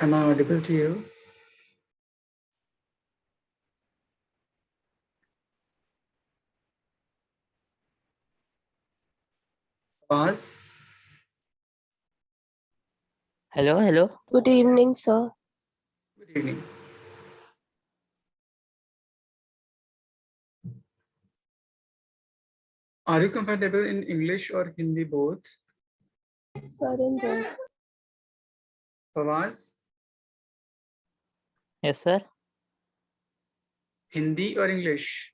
Am I audible to you? Pause. Hello, hello. Good evening, sir. Good evening. Are you comfortable in English or Hindi both? Sir, in both. Fawaz, Yes, sir. Hindi or English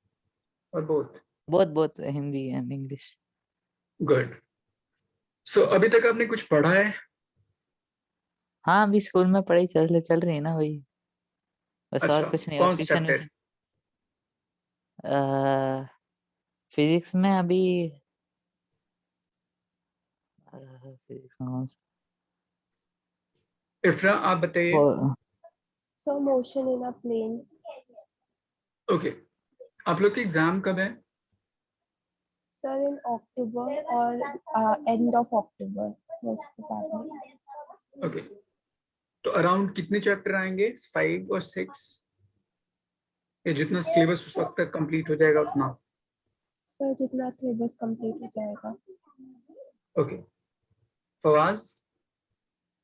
or both? Both Hindi and English. Good. So अभी तक आपने कुछ पढ़ा है? हाँ, अभी school में पढ़ाई चल रही है ना वही। बस और कुछ नहीं। और कौन सा ट्यूशन चैप्टर? फिजिक्स में अभी फिजिक्स में कौन सा? इफ्रा आप बताइए। So motion in a plane. Okay, आप लोग की एग्जाम कब है? Sir, in October or end of October, most probably. Okay, तो अराउंड कितने चैप्टर आएंगे? 5 और 6? ये जितना सिलेबस उस वक्त तक कंप्लीट हो जाएगा उतना? Sir, जितना syllabus complete हो जाएगा. ओके, फवाज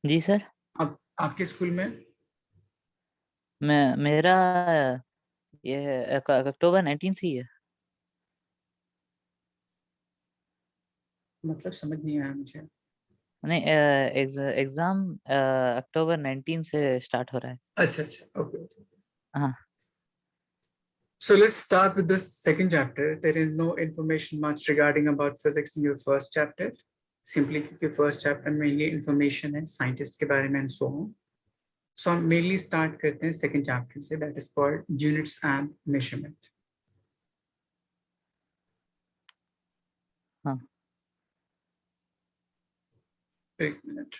जी सर। आपके स्कूल में? मेरा ये अक्टूबर 19 से ही है। मतलब समझ नहीं आया मुझे। नहीं, एग्जाम अक्टूबर 19 से स्टार्ट हो रहा है। अच्छा, ओके। हाँ। So let's start with the second chapter. There is no information much regarding about physics in your first chapter. Simply क्योंकि first chapter में ये information है scientist के बारे में and so on. So हम mainly start करते हैं second chapter से, that is called units and measurement. हाँ। एक minute.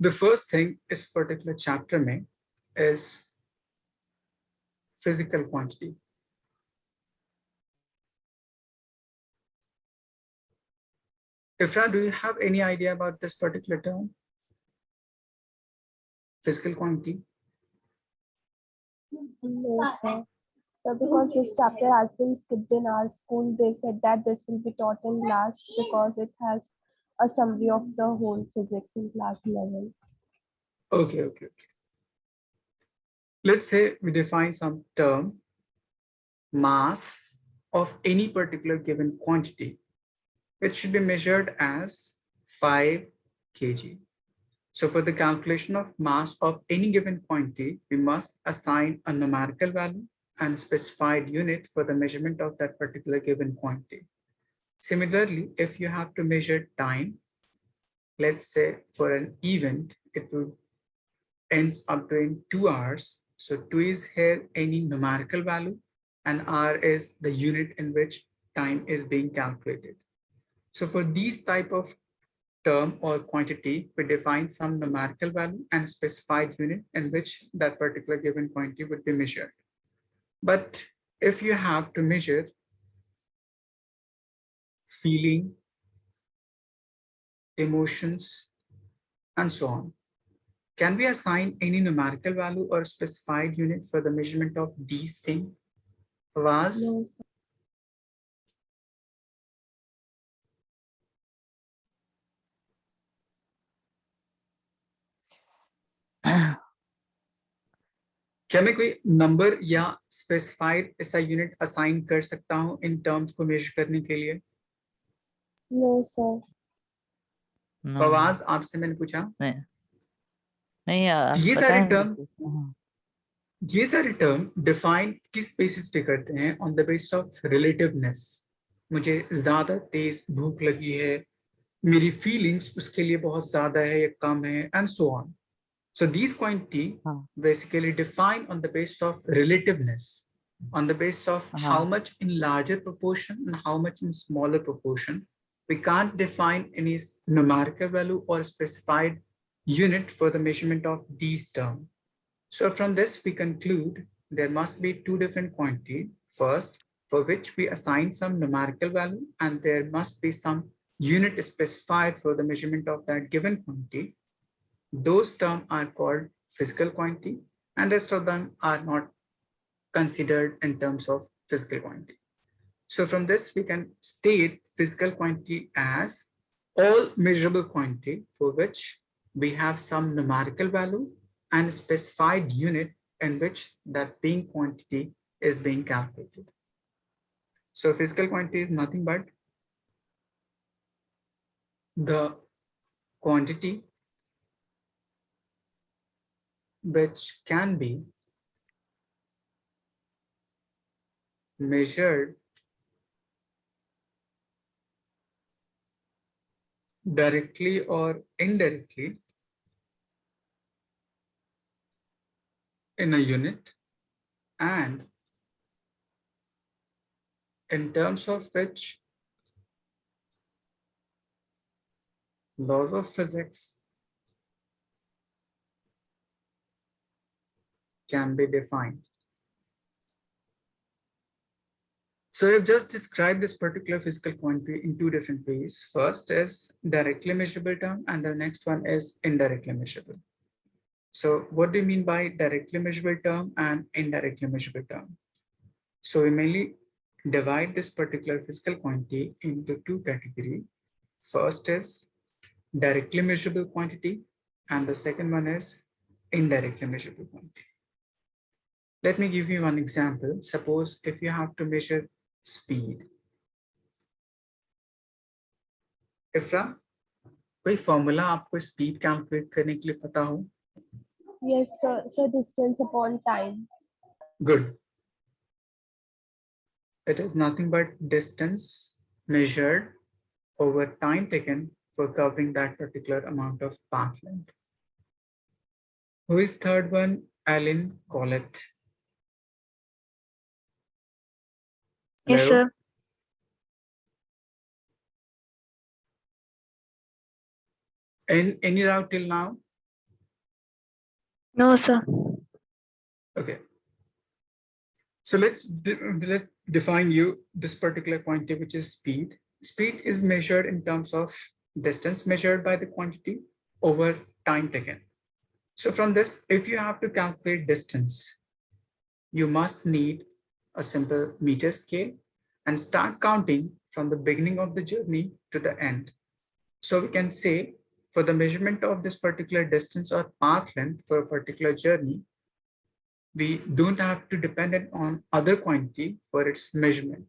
The first thing इस particular chapter में is physical quantity. Ifra, do you have any idea about this particular term? Physical quantity? No, sir. So because this chapter has been skipped in our school, they said that this will be taught in class because it has a summary of the whole physics in class 11. Okay. Let's say we define some term, mass of any particular given quantity, which should be measured as 5 kg. So for the calculation of mass of any given quantity, we must assign a numerical value and specified unit for the measurement of that particular given quantity. Similarly, if you have to measure time, let's say for an event, it will ends up doing 2 hours. So 2 is here any numerical value and R is the unit in which time is being calculated. So for these type of term or quantity, we define some numerical value and specified unit in which that particular given quantity would be measured. But if you have to measure feeling, emotions, and so on, can we assign any numerical value or specified unit for the measurement of these things? Was? No, sir. क्या मैं कोई number या specified ऐसा unit assign कर सकता हूं in terms को major करने के लिए? No, sir. फवाज, आपसे मैंने पूछा। नहीं आप ये सारे टर्म डिफाइन किस बेसिस पे करते हैं? On the basis of relativeness. मुझे ज्यादा तेज भूख लगी है, मेरी फीलिंग्स उसके लिए बहुत ज्यादा है या कम है, and so on. So these quantity basically defined on the basis of relativeness, on the basis of how much in larger proportion and how much in smaller proportion. We can't define any numerical value or specified unit for the measurement of these terms. So from this, we conclude there must be two different quantities. First, for which we assign some numerical value, and there must be some unit specified for the measurement of that given quantity, those terms are called physical quantity, and rest of them are not considered in terms of physical quantity. So from this, we can state physical quantity as all measurable quantity for which we have some numerical value and specified unit in which that being quantity is being calculated. So physical quantity is nothing but the quantity which can be measured directly or indirectly in a unit, and in terms of which laws of physics can be defined. So I've just described this particular physical quantity in two different ways. First is directly measurable term, and the next one is indirectly measurable. So what do you mean by directly measurable term and indirectly measurable term? So we mainly divide this particular physical quantity into two categories. First is directly measurable quantity, and the second one is indirectly measurable quantity. Let me give you one example. Suppose if you have to measure speed. इफ्रा, कोई formula आपको speed calculate करने के लिए पता हो? Yes, sir. So distance upon time. Good. It is nothing but distance measured over time taken for covering that particular amount of path length. Who is third one? Alan Collett. Yes, Hello? sir. Any doubt till now? No, sir. Okay. So let's define you this particular quantity, which is speed. Speed is measured in terms of distance measured by the quantity over time taken. So from this, if you have to calculate distance, you must need a simple meter scale and start counting from the beginning of the journey to the end. So we can say for the measurement of this particular distance or path length for a particular journey, we don't have to depend on other quantity for its measurement.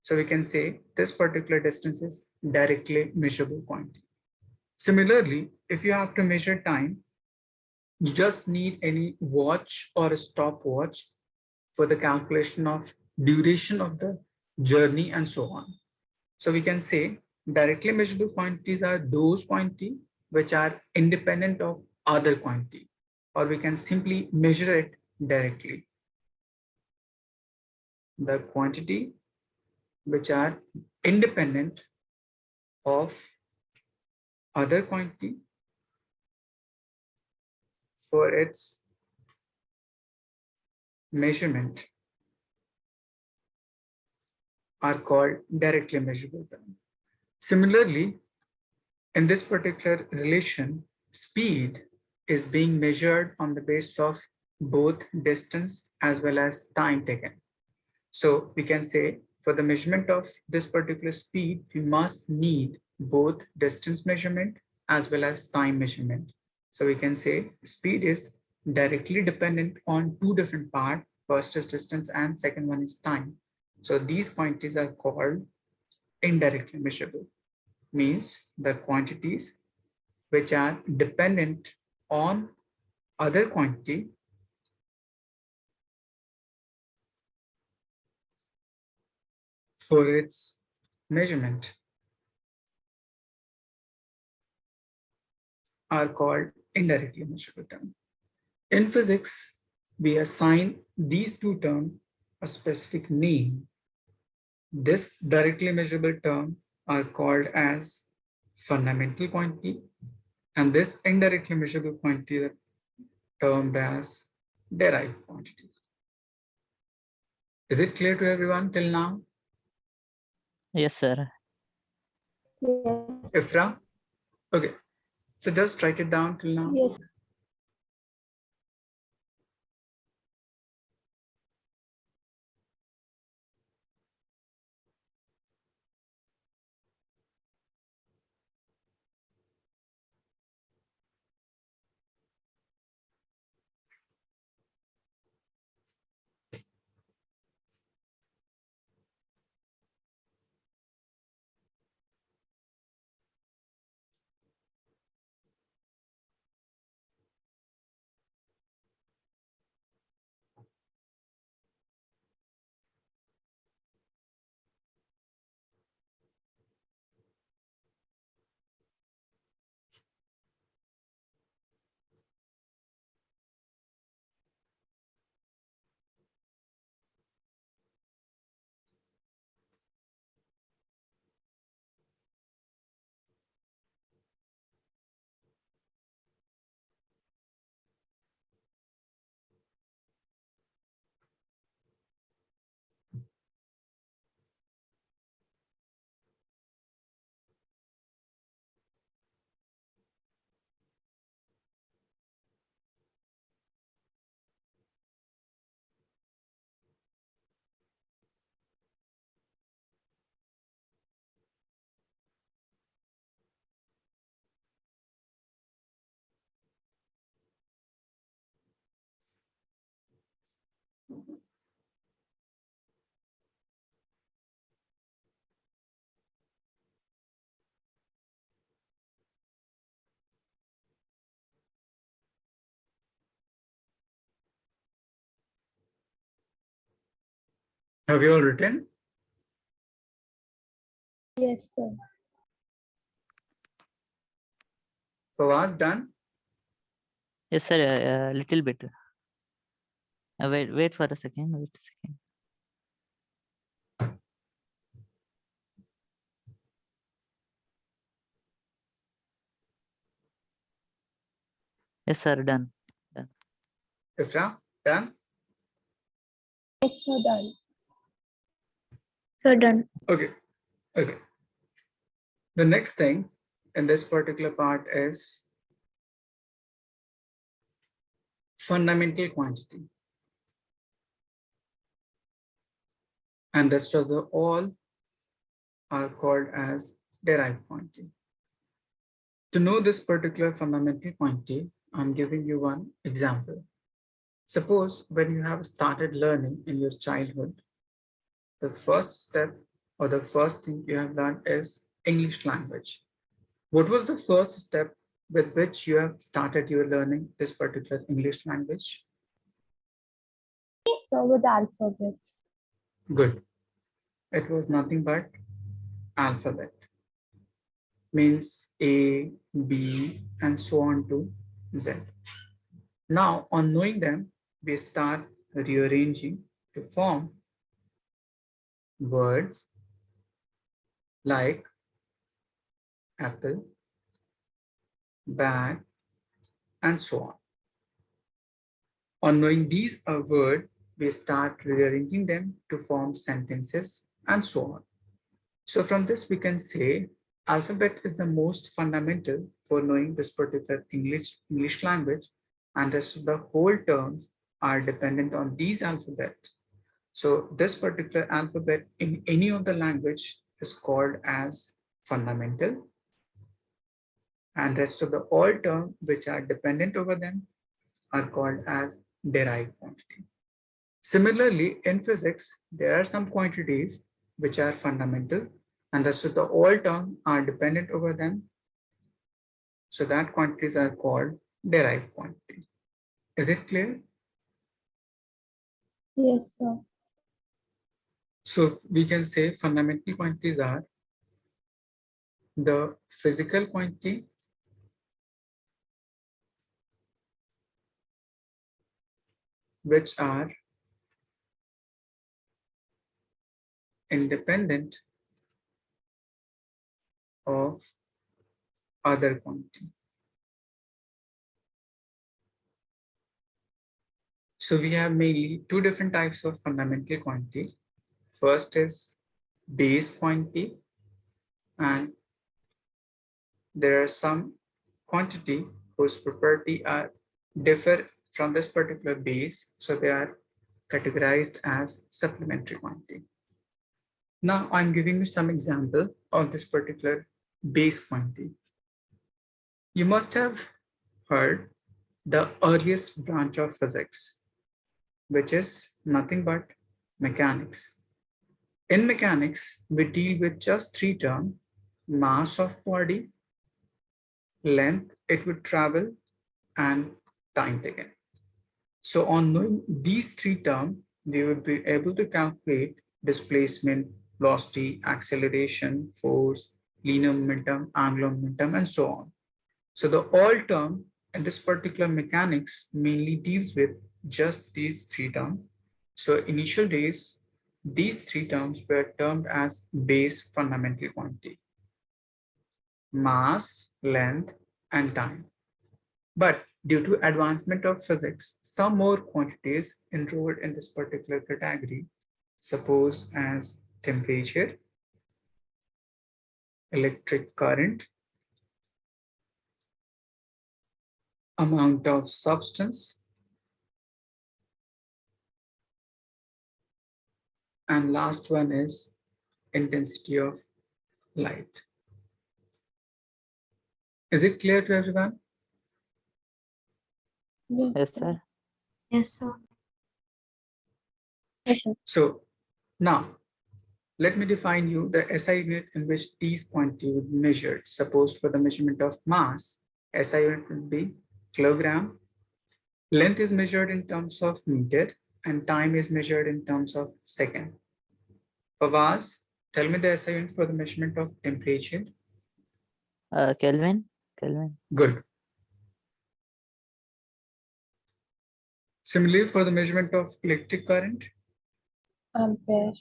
So we can say this particular distance is directly measurable quantity. Similarly, if you have to measure time, you just need any watch or a stopwatch for the calculation of duration of the journey and so on. So we can say directly measurable quantities are those quantities which are independent of other quantity, or we can simply measure it directly. The quantity which are independent of other quantity for its measurement are called directly measurable term. Similarly, in this particular relation, speed is being measured on the basis of both distance as well as time taken. So we can say for the measurement of this particular speed, we must need both distance measurement as well as time measurement. So we can say speed is directly dependent on two different parts. First is distance and second one is time. So these quantities are called indirectly measurable, means the quantities which are dependent on other quantity for its measurement are called indirectly measurable terms. In physics, we assign these two terms a specific name. This directly measurable term are called as fundamental quantity, and this indirectly measurable quantity are termed as derived quantities. Is it clear to everyone till now? Yes, sir. Yes, Ifra? Okay, so just write it down till now. Yes. Have you all written? Yes, sir. Fawaz done? Yes, sir. A little bit. Wait for a second. Wait a second. Yes, sir. Done. Ifra, done? Yes, sir, done. So done. Okay, okay. The next thing in this particular part is fundamental quantity. And rest of the all are called as derived quantity. To know this particular fundamental quantity, I'm giving you one example. Suppose when you have started learning in your childhood, the first step or the first thing you have learned is English language. What was the first step with which you have started your learning this particular English language? Yes, sir, with alphabets. Good. It was nothing but alphabet. Means A, B, and so on to Z. Now, on knowing them, we start rearranging to form words like apple, bag, and so on. On knowing these a word, we start rearranging them to form sentences and so on. So from this, we can say alphabet is the most fundamental for knowing this particular English language, and rest of the whole terms are dependent on these alphabet. So this particular alphabet in any of the language is called as fundamental, and rest of the all terms which are dependent over them are called as derived quantity. Similarly, in physics, there are some quantities which are fundamental and rest of the all terms are dependent over them. So that quantities are called derived quantity. Is it clear? Yes, sir. So we can say fundamental quantities are the physical quantity, which are independent of other quantity. So we have mainly two different types of fundamental quantity. First is base quantity and there are some quantity whose property are differ from this particular base, so they are categorized as supplementary quantity. Now I'm giving you some example of this particular base quantity. You must have heard the earliest branch of physics, which is nothing but mechanics. In mechanics, we deal with just three terms: mass of body, length it would travel, and time taken. So on knowing these three terms, we would be able to calculate displacement, velocity, acceleration, force, linear momentum, angular momentum, and so on. So the all term in this particular mechanics mainly deals with just these three terms. So initial days, these three terms were termed as base fundamental quantity: mass, length, and time. But due to advancement of physics, some more quantities enrolled in this particular category, suppose as temperature, electric current, amount of substance, and last one is intensity of light. Is it clear to everyone? Yes, sir. Yes, sir. Yes, sir. So now let me define you the SI unit in which these quantities would be measured. Suppose for the measurement of mass, SI unit would be kilogram. Length is measured in terms of meter and time is measured in terms of second. Fawaz, tell me the SI unit for the measurement of temperature. Kelvin. Kelvin. Good. Similarly, for the measurement of electric current, Ampere.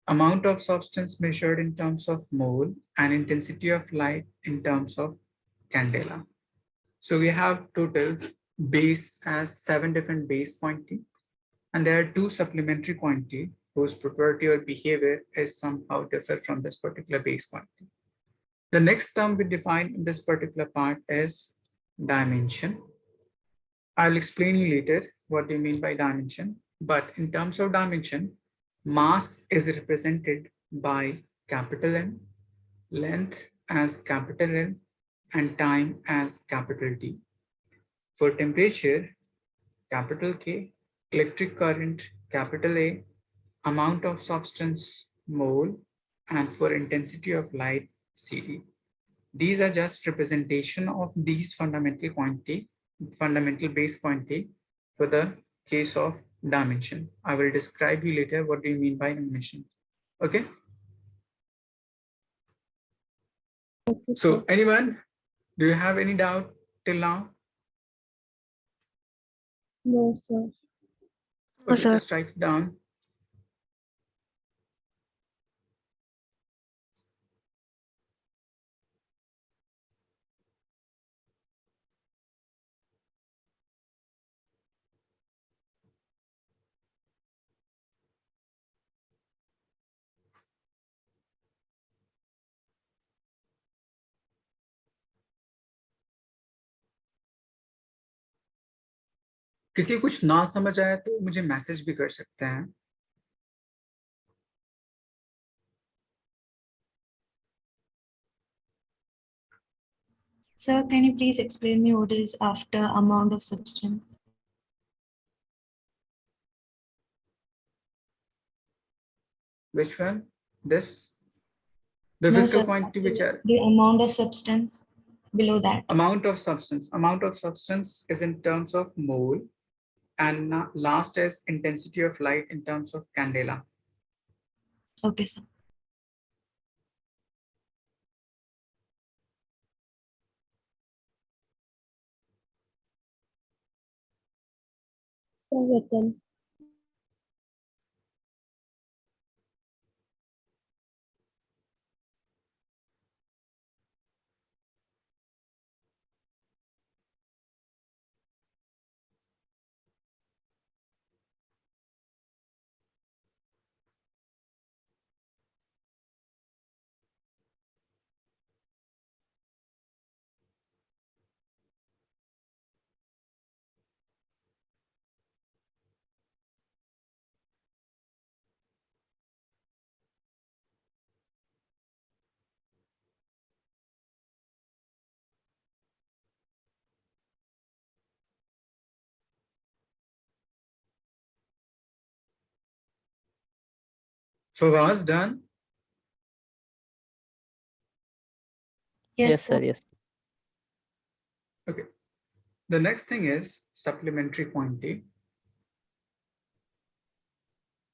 amount of substance measured in terms of mole, and intensity of light in terms of candela. So we have total base as 7 different base quantity, and there are 2 supplementary quantity whose property or behavior is somehow different from this particular base quantity. The next term we define in this particular part is dimension. I'll explain you later what do you mean by dimension, but in terms of dimension, mass is represented by capital M, length as capital L, and time as capital T. For temperature, capital K, electric current, capital A, amount of substance, mole, and for intensity of light, CD. These are just representation of these fundamental base quantity for the case of dimension. I will describe you later what do you mean by dimension. Okay. Okay, So sir. anyone, do you have any doubt till now? No, sir. No, sir. Just write it down. किसी कुछ ना समझ आया तो मुझे message भी कर सकते हैं. Sir, can you please explain me what is after amount of substance? Which one? This? The No, physical sir. quantity which are The amount of substance below that. amount of substance. Amount of substance is in terms of mole, and last is intensity of light in terms of candela. Okay, sir. So written. Fawaz, done? Yes, sir. Yes. Okay. The next thing is supplementary quantity.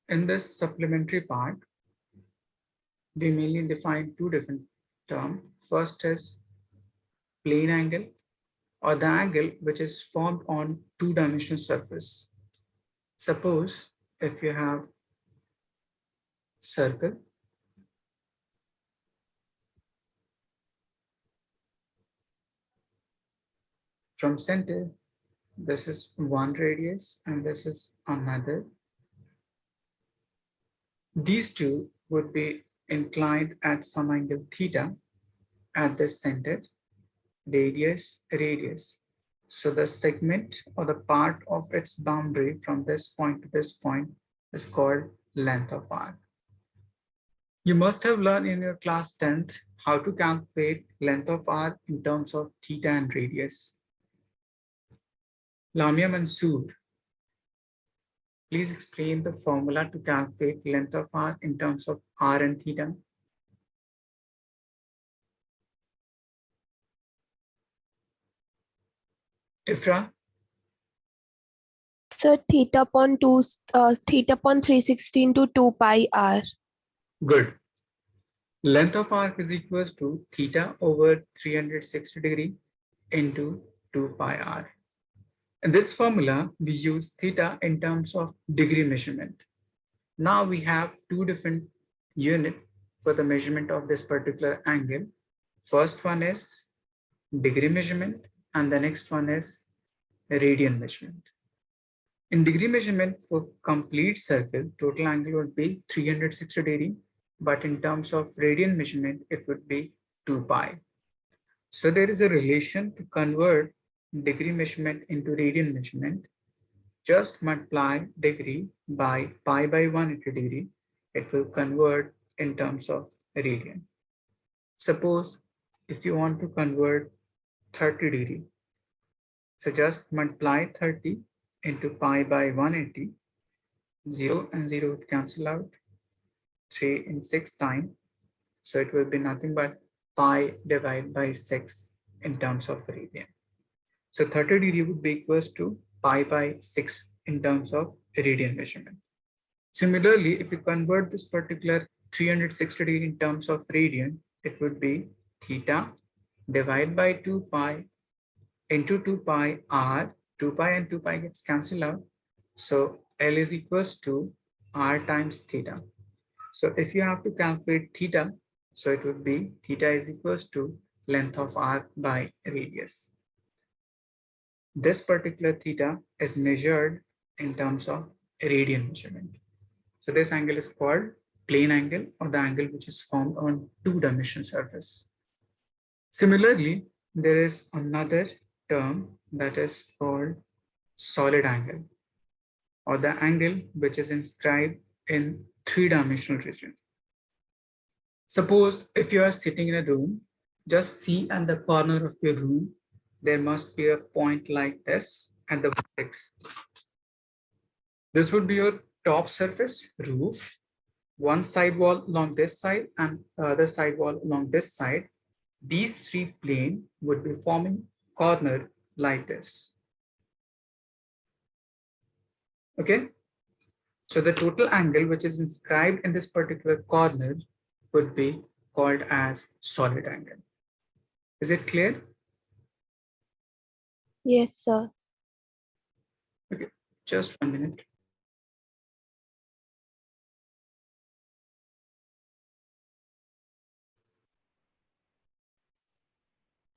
In this supplementary part, we mainly define two different terms. First is plane angle, or the angle which is formed on two-dimensional surface. Suppose if you have circle, from center, this is one radius and this is another. These two would be inclined at some angle theta at this center, radius, radius. So the segment or the part of its boundary from this point to this point is called length of arc. You must have learned in your class 10th how to calculate length of arc in terms of theta and radius. Lamia Mansoor, please explain the formula to calculate length of arc in terms of r and theta. Ifra, So theta upon 316 to 2 pi r. good. Length of arc is equals to theta over 360 degree into 2 pi r. In this formula, we use theta in terms of degree measurement. Now we have two different units for the measurement of this particular angle. First one is degree measurement and the next one is radian measurement. In degree measurement for complete circle, total angle would be 360 degree, but in terms of radian measurement, it would be 2 pi. So there is a relation to convert degree measurement into radian measurement. Just multiply degree by pi by 180 degree. It will convert in terms of radian. Suppose if you want to convert 30 degree, so just multiply 30 into pi by 180, 0 and 0 would cancel out, 3 in 6 time. So it will be nothing but pi divided by 6 in terms of radian. So 30 degree would be equals to pi by 6 in terms of radian measurement. Similarly, if you convert this particular 360 degree in terms of radian, it would be theta divided by 2 pi into 2 pi r. 2 pi and 2 pi gets cancelled out. So L is equals to r times theta. So if you have to calculate theta, so it would be theta is equals to length of arc by radius. This particular theta is measured in terms of radian measurement. So this angle is called plane angle, or the angle which is formed on two-dimensional surface. Similarly, there is another term that is called solid angle, or the angle which is inscribed in three-dimensional region. Suppose if you are sitting in a room, just see at the corner of your room, there must be a point like this at the vertex. This would be your top surface, roof, one side wall along this side and other side wall along this side. These three planes would be forming corner like this. Okay, so the total angle which is inscribed in this particular corner would be called as solid angle. Is it clear? Yes, sir. Okay, just 1 minute.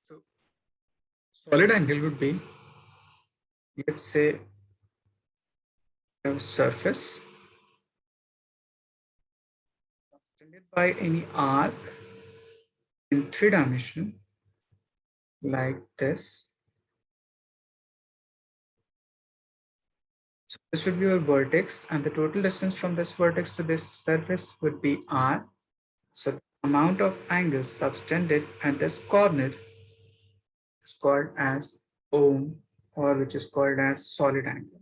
So solid angle would be, let's say, a surface extended by any arc in three dimension like this. So this would be your vertex, and the total distance from this vertex to this surface would be r. So the amount of angle subtended at this corner is called as ohm, or which is called as solid angle.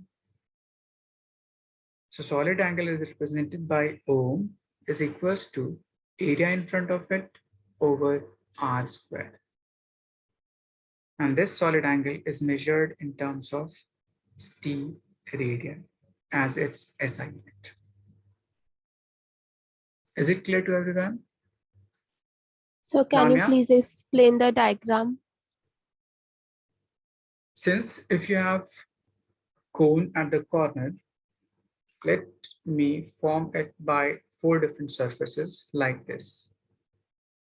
So solid angle is represented by ohm, is equals to area in front of it over r squared. And this solid angle is measured in terms of st radian as its SI unit. Is it clear to everyone? So can you Lamia? please explain the diagram? Since if you have cone at the corner, let me form it by 4 different surfaces like this.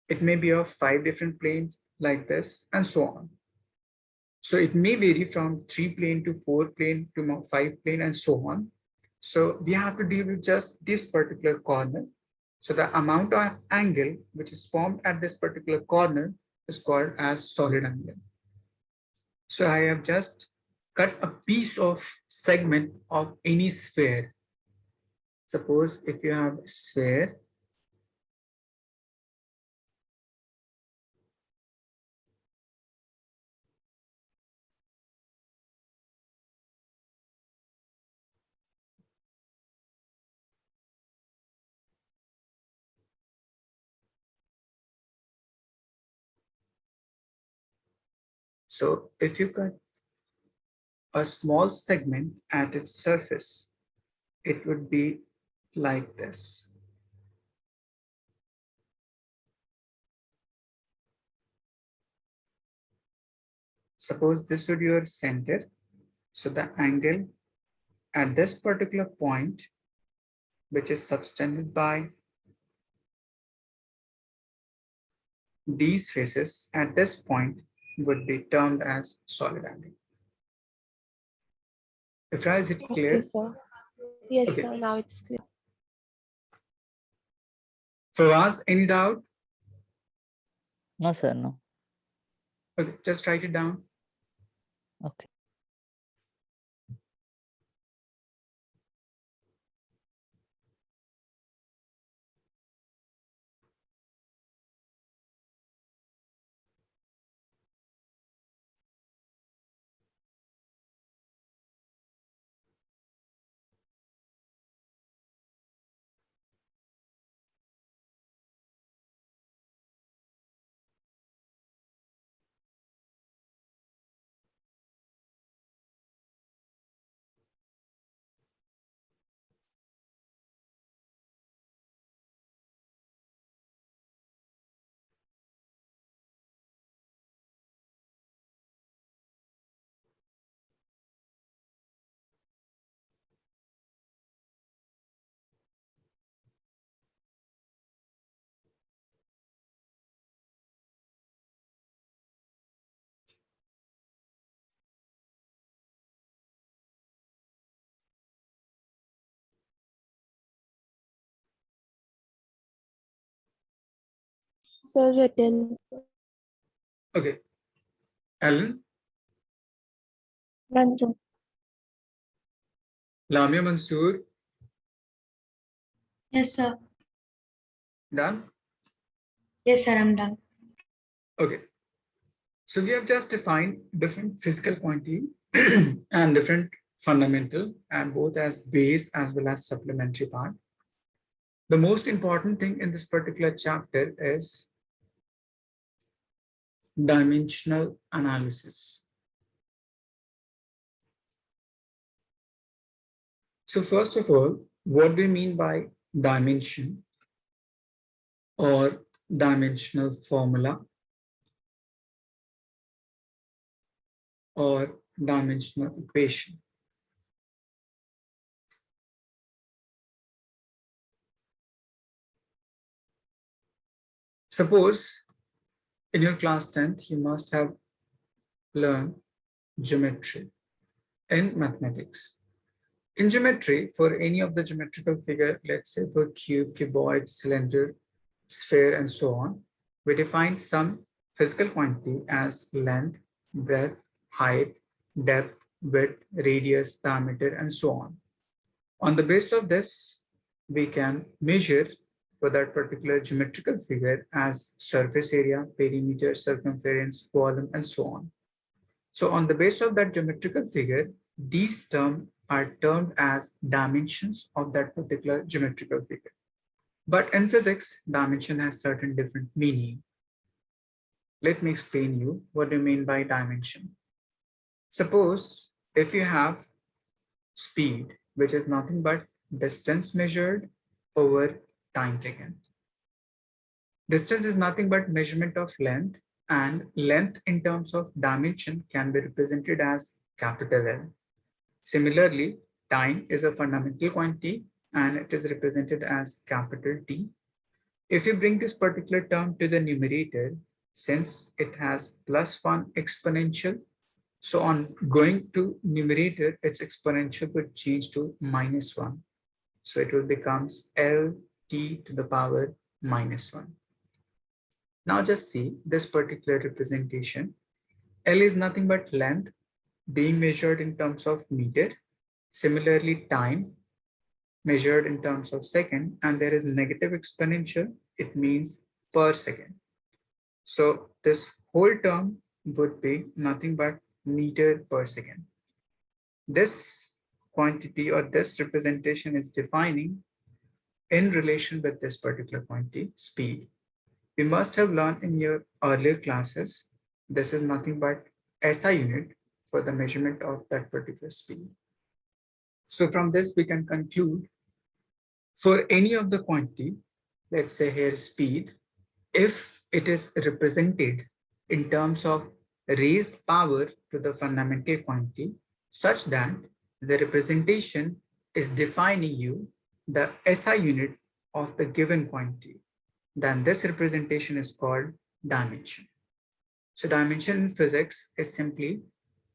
It may be of 5 different planes like this and so on. So it may vary from 3 plane to 4 plane to 5 plane and so on. So we have to deal with just this particular corner. So the amount of angle which is formed at this particular corner is called as solid angle. So I have just cut a piece of segment of any sphere. Suppose if you have a sphere, so if you cut a small segment at its surface, it would be like this. Suppose this would be your center. So the angle at this particular point, which is subtended by these faces at this point, would be termed as solid angle. Ifra, is it clear? Okay, sir. Yes, Okay. sir. Now it's clear. Fawaz, any doubt? No, sir, no. Okay, just write it down. Okay. Sir, written. Okay. Alan, Done, sir. Lamia, Mansoor, Yes, sir. done? Yes, sir, I'm done. Okay. So we have just defined different physical quantity and different fundamental and both as base as well as supplementary part. The most important thing in this particular chapter is dimensional analysis. So first of all, what do you mean by dimension or dimensional formula or dimensional equation? Suppose in your class 10th, you must have learned geometry in mathematics. In geometry, for any of the geometrical figure, let's say for cube, cuboid, cylinder, sphere, and so on, we define some physical quantity as length, breadth, height, depth, width, radius, diameter, and so on. On the basis of this, we can measure for that particular geometrical figure as surface area, perimeter, circumference, volume, and so on. So on the basis of that geometrical figure, these terms are termed as dimensions of that particular geometrical figure. But in physics, dimension has certain different meaning. Let me explain you what do you mean by dimension. Suppose if you have speed, which is nothing but distance measured over time taken. Distance is nothing but measurement of length, and length in terms of dimension can be represented as capital L. Similarly, time is a fundamental quantity and it is represented as capital T. If you bring this particular term to the numerator, since it has +1 exponential, so on going to numerator, its exponential would change to -1. So it will becomes LT to the power -1. Now just see this particular representation. L is nothing but length being measured in terms of meter. Similarly, time measured in terms of second, and there is negative exponential, it means per second. So this whole term would be nothing but meter per second. This quantity or this representation is defining in relation with this particular quantity, speed. We must have learned in your earlier classes, this is nothing but SI unit for the measurement of that particular speed. So from this, we can conclude for any of the quantity, let's say here speed, if it is represented in terms of raised power to the fundamental quantity, such that the representation is defining you the SI unit of the given quantity, then this representation is called dimension. So dimension in physics is simply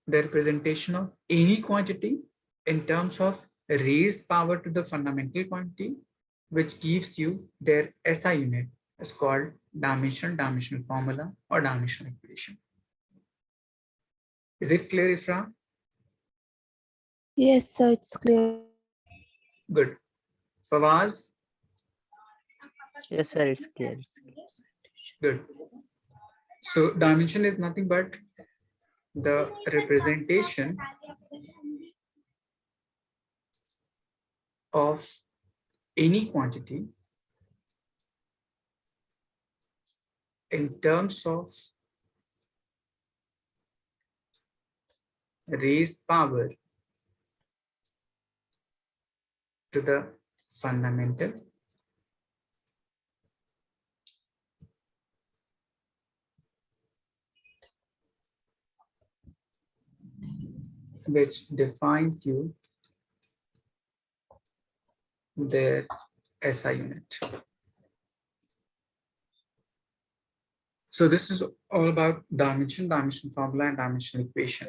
the representation of any quantity in terms of raised power to the fundamental quantity, which gives you their SI unit, is called dimension, dimensional formula, or dimensional equation. Is it clear, Ifra? Yes, sir, it's clear. Good. Fawaz? Yes, sir, it's clear. Good. So dimension is nothing but the representation of any quantity in terms of raised power to the fundamental which defines you their SI unit. So this is all about dimension, dimension formula, and dimensional equation.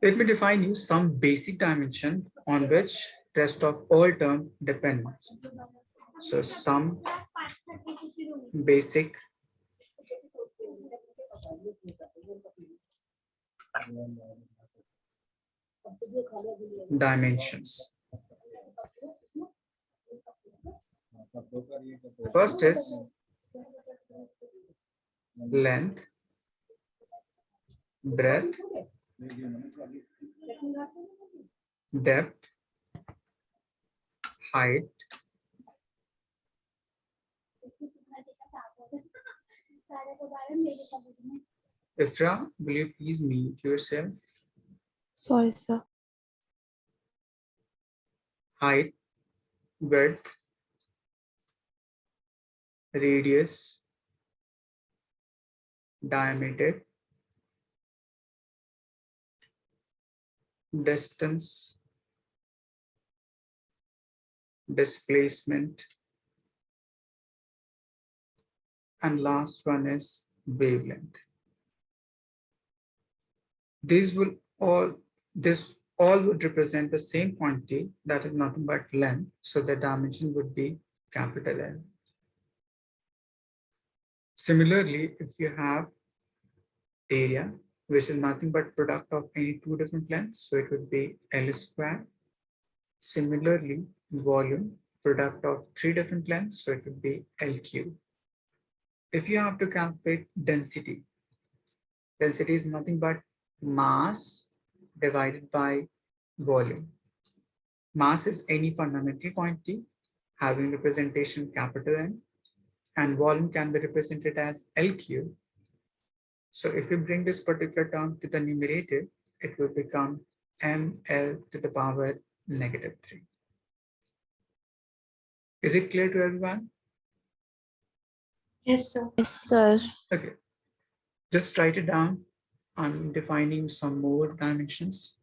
Let me define you some basic dimension on which rest of all term depend. So some basic dimensions. First is length, breadth, depth, height, Ifra, will you please mute yourself? Sorry, sir. Height, width, radius, diameter, distance, displacement, and last one is wavelength. This all would represent the same quantity, that is nothing but length, so the dimension would be capital L. Similarly, if you have area, which is nothing but product of any two different lengths, so it would be L square. Similarly, volume, product of three different lengths, so it would be L cube. If you have to calculate density, density is nothing but mass divided by volume. Mass is any fundamental quantity having representation capital N, and volume can be represented as LQ. So if we bring this particular term to the numerator, it will become ml to the power -3. Is it clear to everyone? Yes, sir. Yes, sir. Okay, just write it down. I'm defining some more dimensions.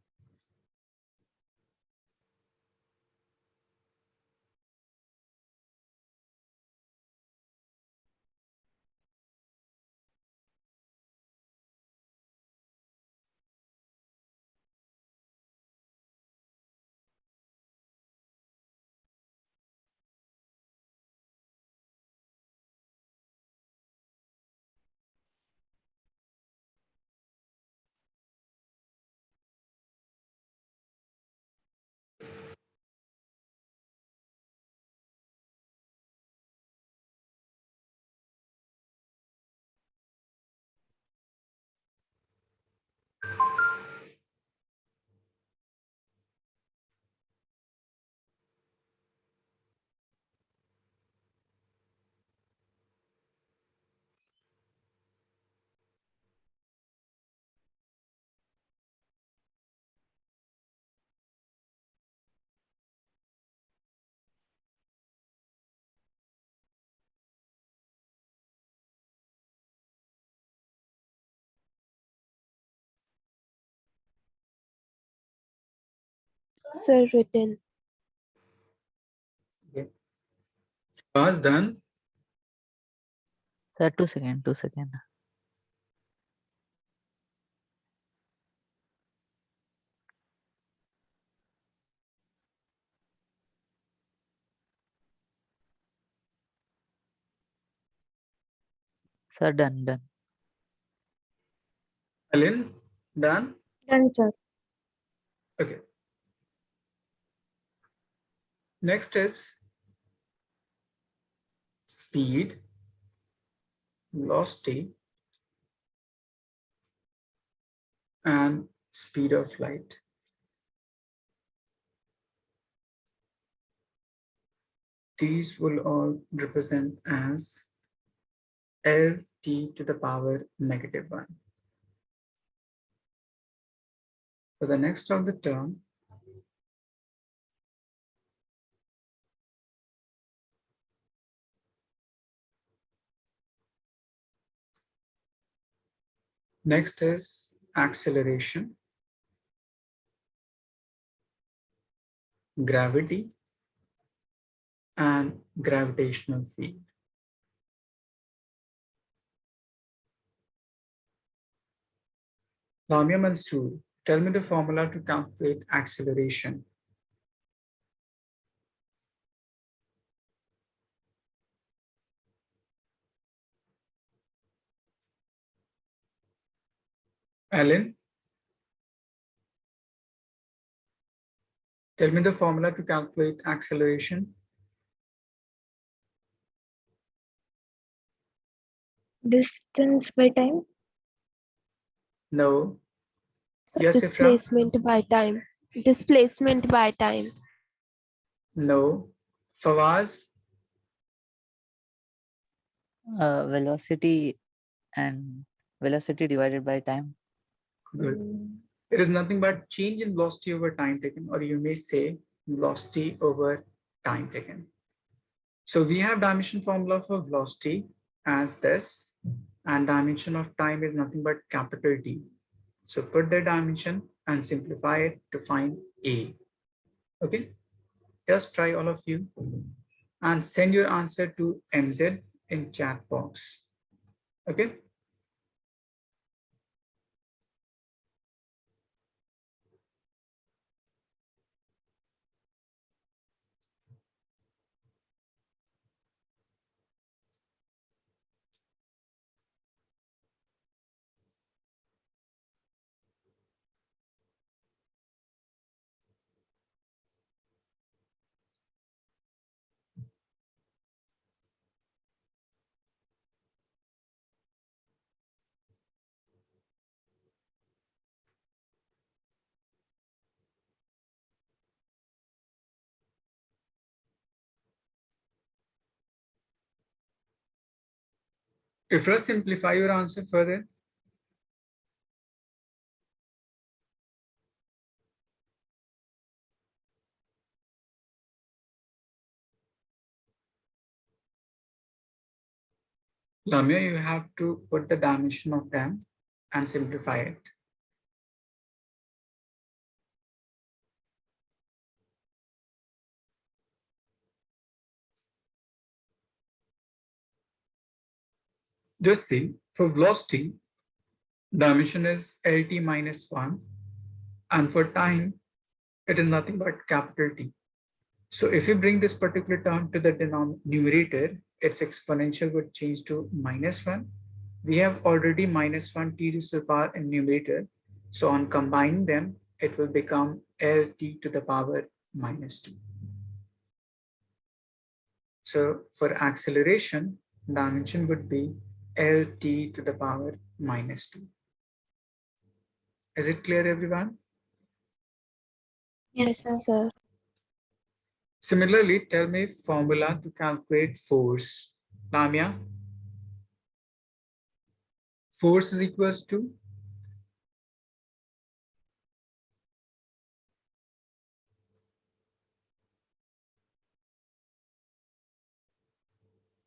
Sir, written. Okay. Was done. Sir, 2 seconds, 2 seconds. Sir, done. Ellen, done. Done, sir. Okay. Next is speed, velocity, and speed of light. These will all represent as Lt to the power -1. For the next of the term, next is acceleration, gravity, and gravitational field. Lamia Mansoor, tell me the formula to calculate acceleration. Ellen, tell me the formula to calculate acceleration. Distance by time. No. So Yes, Ifra? displacement by time. Displacement by time. No. Fawaz? Velocity and velocity divided by time. Good. It is nothing but change in velocity over time taken, or you may say velocity over time taken. So we have dimension formula for velocity as this, and dimension of time is nothing but capital D. So put the dimension and simplify it to find A. Okay, just try all of you and send your answer to MZ in chat box. Okay. Ifra, simplify your answer further. Lamia, you have to put the dimension of them and simplify it. Just see, for velocity, dimension is LT minus 1, and for time, it is nothing but capital T. So if we bring this particular term to the numerator, its exponential would change to -1. We have already -1 t to the power in numerator. So on combining them, it will become LT to the power -2. So for acceleration, dimension would be LT to the power -2. Is it clear, everyone? Yes, sir. sir. Similarly, tell me formula to calculate force. Lamia, force is equals to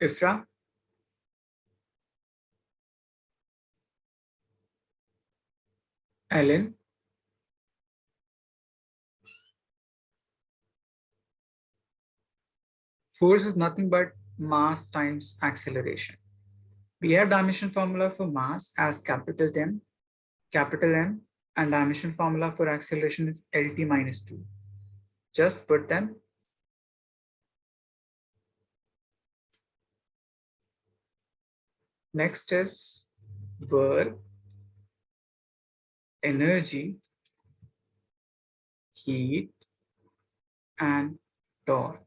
Ifra, Ellen, force is nothing but mass times acceleration. We have dimension formula for mass as capital M, and dimension formula for acceleration is LT minus 2. Just put them. Next is work, energy, heat, and torque.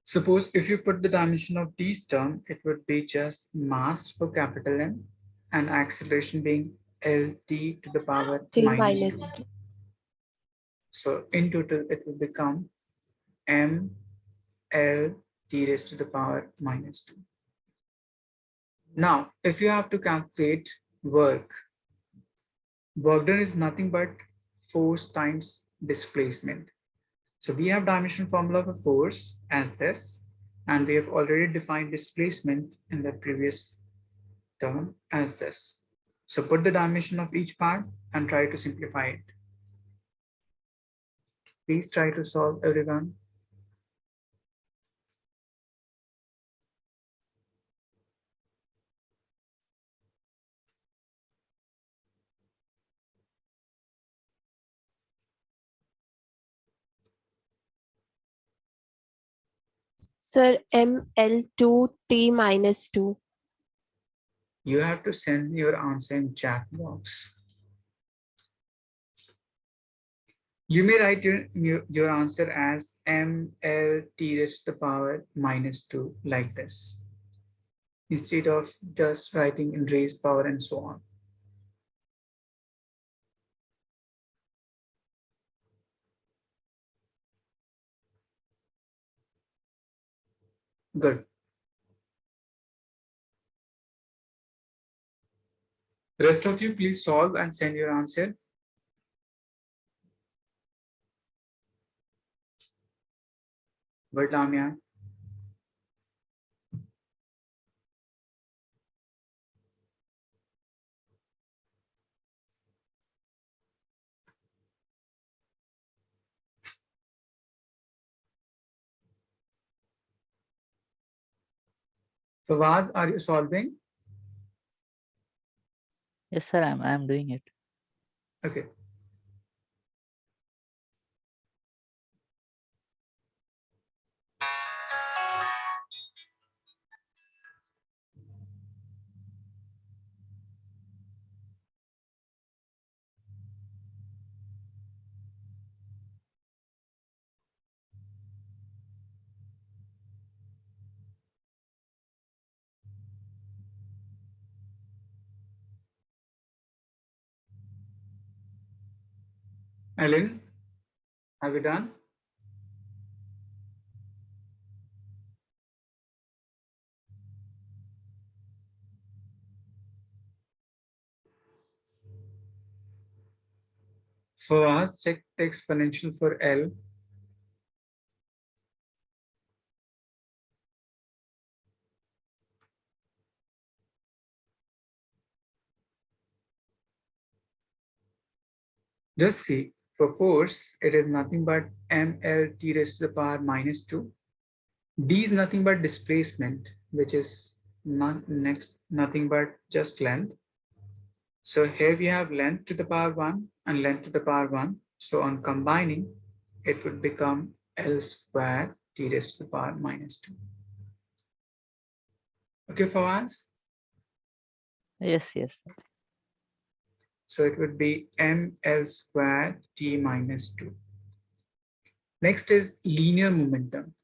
Suppose if you put the dimension of these terms, it would be just mass for capital M and acceleration being LT to the power T minus minus 2. T. So in total, it will become M L T raised to the power minus 2. Now, if you have to calculate work done is nothing but force times displacement. So we have dimension formula for force as this, and we have already defined displacement in the previous term as this. So put the dimension of each part and try to simplify it. Please try to solve, everyone. Sir, ML2 T minus 2. You have to send your answer in chat box. You may write your answer as MLT raised to the power minus 2 like this, instead of just writing in raised power and so on. Good. Rest of you, please solve and send your answer. Good, Lamia. Fawaz, are you solving? Yes, sir, I'm doing it. Okay. Ellen, have you done? For us, check the exponential for L. Just see, for force, it is nothing but mlt raised to the power minus 2. D is nothing but displacement, which is nothing but just length. So here we have length to the power 1 and length to the power 1. So on combining, it would become L square t raised to the power minus 2. Okay, for us? Yes, yes. So it would be ml square t minus 2. Next is linear momentum.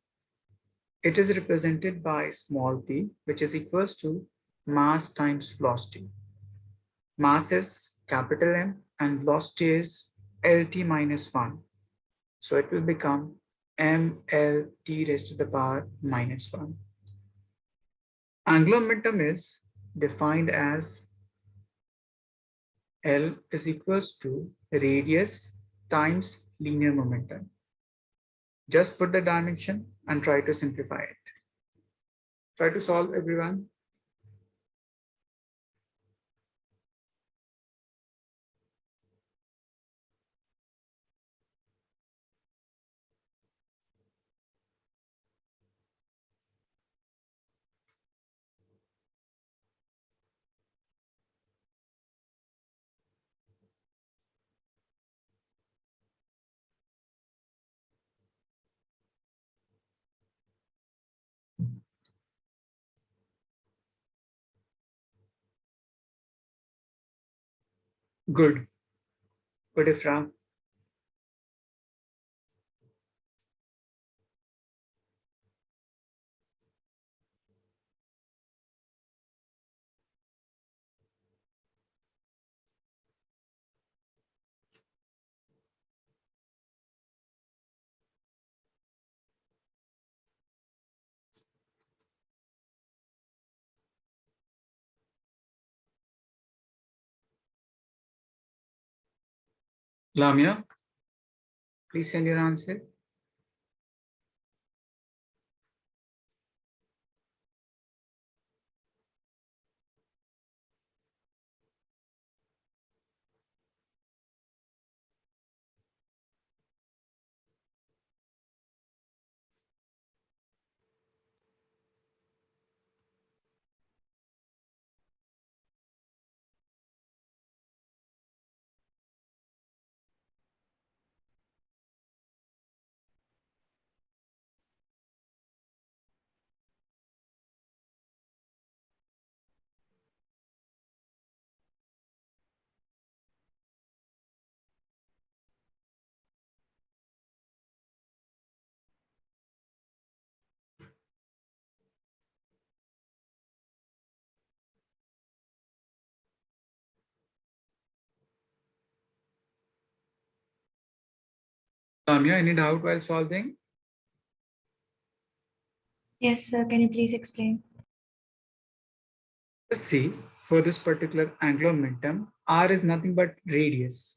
It is represented by small p, which is equals to mass times velocity. Mass is capital M and velocity is LT minus 1. So it will become mlt raised to the power minus 1. Angular momentum is defined as L is equals to radius times linear momentum. Just put the dimension and try to simplify it. Try to solve, everyone. Good. Good, Ifra. Lamia, please send your answer. Lamia, any doubt while solving? Yes, sir. Can you please explain? Let's see, for this particular angular momentum, R is nothing but radius,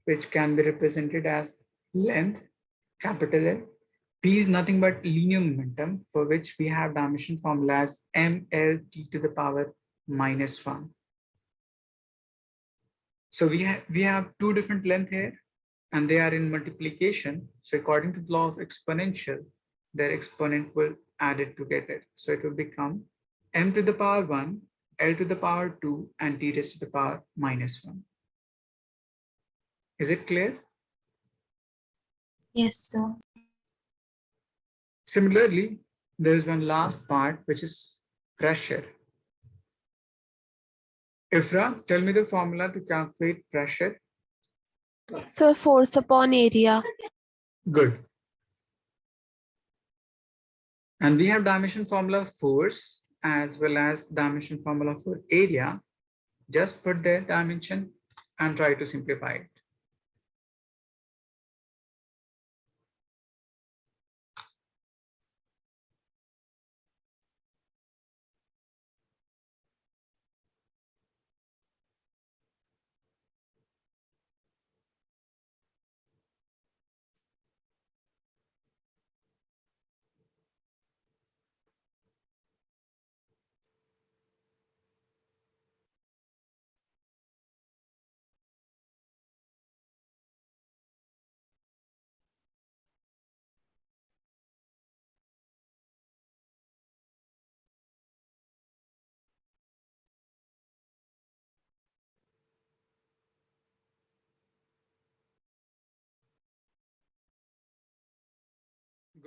which can be represented as length, capital L. P is nothing but linear momentum, for which we have dimension formula as mlt to the power minus 1. So we have two different length here, and they are in multiplication. So according to the law of exponential, their exponent will add it together. So it will become m to the power 1, L to the power 2, and t raised to the power minus 1. Is it clear? Yes, sir. Similarly, there is one last part, which is pressure. Ifra, tell me the formula to calculate pressure. So force upon area. Good. And we have dimension formula of force as well as dimension formula for area. Just put the dimension and try to simplify it.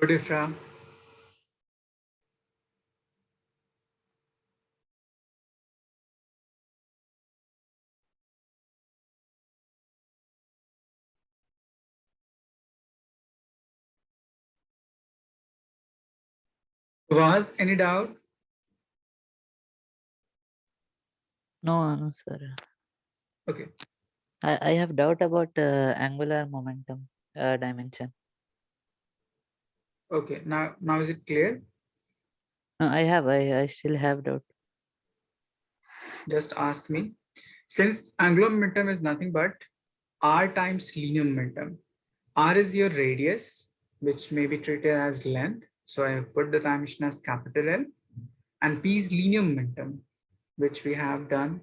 Good, Ifra. Was any doubt? No, sir. Okay. I have doubt about angular momentum dimension. Okay. Now is it clear? No, I still have doubt. Just ask me. Since angular momentum is nothing but r times linear momentum. R is your radius, which may be treated as length. So I have put the dimension as capital L. And P is linear momentum, which we have done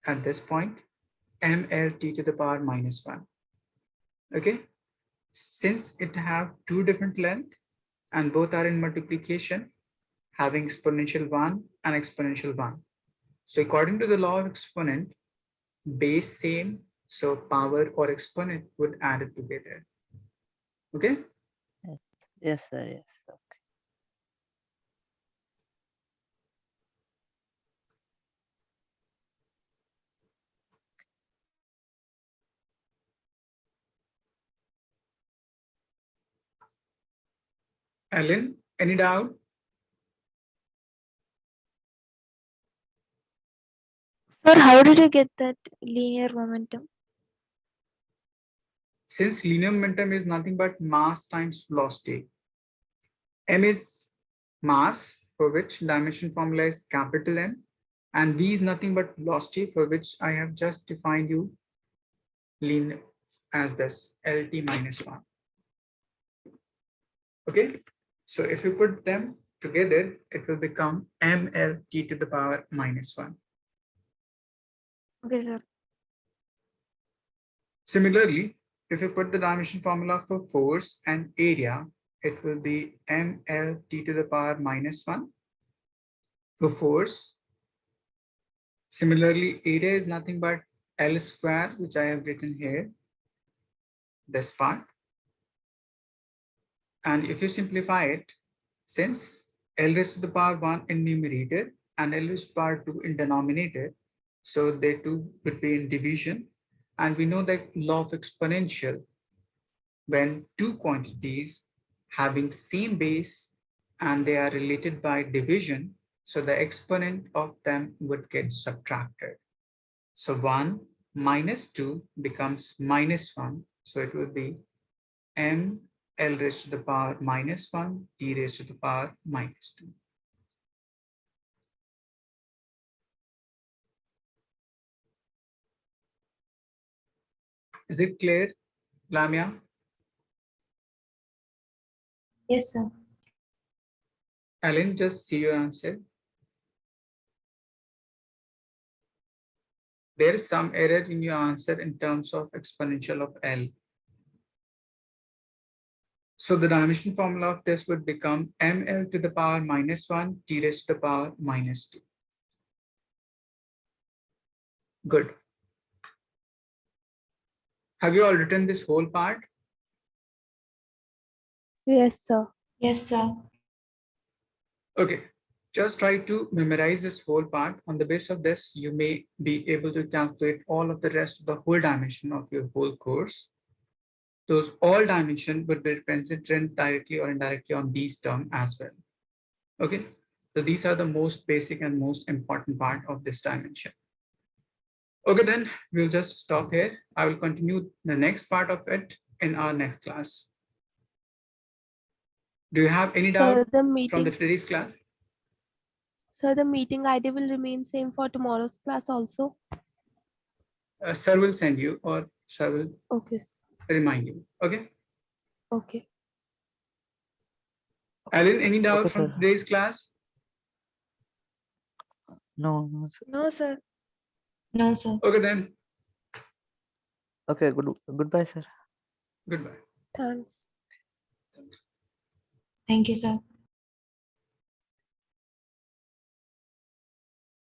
at this point, mlt to the power minus 1. Okay. Since it have two different length and both are in multiplication, having exponential 1 and exponential 1. So according to the law of exponent, base same, so power or exponent would add it together. Okay. Yes, sir. Yes. Okay. Ellen, any doubt? Sir, how did you get that linear momentum? Since linear momentum is nothing but mass times velocity, m is mass, for which dimension formula is capital M, and v is nothing but velocity, for which I have just defined you linear as this LT minus 1. Okay, so if you put them together, it will become mLT to the power minus 1. Okay, sir. Similarly, if you put the dimension formula for force and area, it will be mLT to the power minus 1 for force. Similarly, area is nothing but L square, which I have written here, this part. And if you simplify it, since L raised to the power 1 in numerator and L raised to the power 2 in denominator, so they two would be in division. And we know that law of exponential, when two quantities having same base and they are related by division, so the exponent of them would get subtracted. So 1 minus 2 becomes minus 1. So it will be m L raised to the power minus 1 e raised to the power minus 2. Is it clear, Lamia? Yes, sir. Alan, just see your answer. There is some error in your answer in terms of exponential of L. So the dimension formula of this would become ml to the power minus 1 t raised to the power minus 2. Good. Have you all written this whole part? Yes, sir. Yes, sir. Okay. Just try to memorize this whole part. On the basis of this, you may be able to calculate all of the rest of the whole dimension of your whole course. Those all dimension would be represented directly or indirectly on these terms as well. Okay, so these are the most basic and most important part of this dimension. Okay, then we'll just stop here. I will continue the next part of it in our next class. Do you have any doubt So the from meeting, the today's class? so the meeting ID will remain same for tomorrow's class also. Sir will send you or sir will Okay. remind you. Okay. Okay. Alan, any doubt Okay, from sir. today's class? No, sir. No, sir. No, sir. Okay, then Okay, goodbye, sir. goodbye. Thanks. Thank you, sir.